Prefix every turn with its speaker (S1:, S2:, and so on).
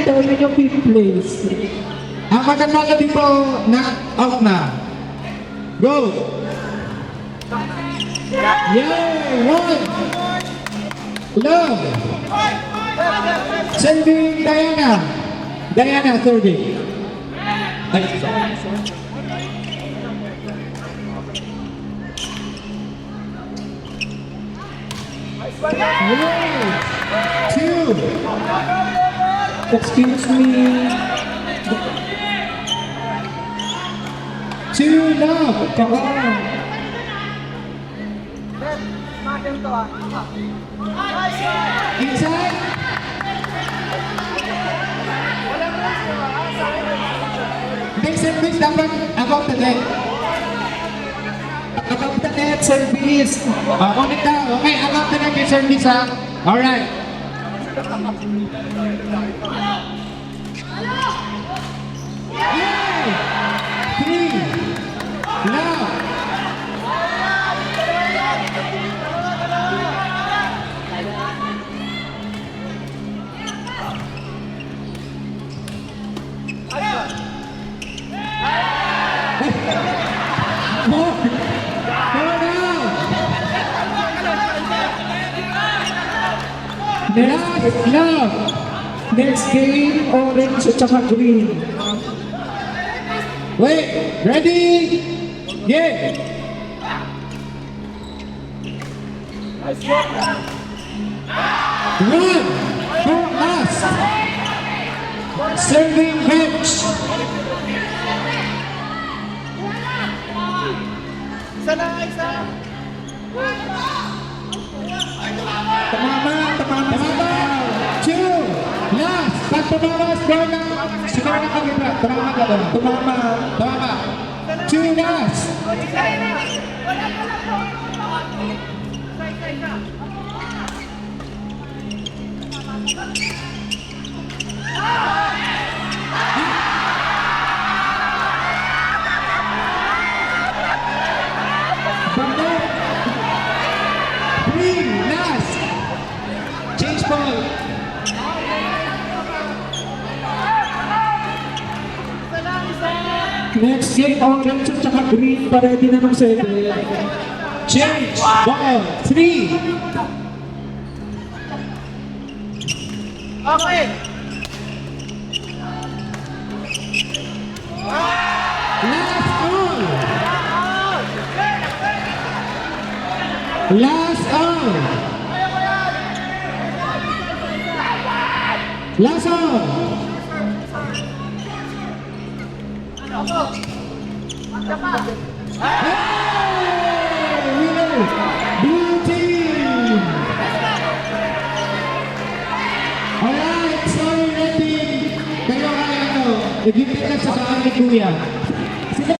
S1: determine yung fifth place.
S2: Ang magkakala dito na out na. Go! Yay! One! Love! Serving Diana. Diana serving. Ay, two.
S1: Excuse me.
S2: Two love.
S1: Come on.
S2: Inside. Next service dapat above the net. Above the net service. Ulit na. Okay, above the net yung service ha. Alright. Yay! Three. Love. More. More now.
S1: Next,
S2: Love.
S1: next game, orange at saka green.
S2: Wait. Ready? Yeah. One. For last. Serving bench. Tumama. Two. Last. Pag tumama, score na. Siguro na kami ba? Tumama ka ba? Tumama. Two last. Bando. Three last. Change ball.
S1: Next game, orange at saka green. Paredy na ng 7.
S2: Change ball. Three.
S3: Okay.
S2: Last all. Last all. Last all. Hey! Winner! Blue team! Alright, so ready. Kayo ay ano, nagipit na sa saan ni Kuya.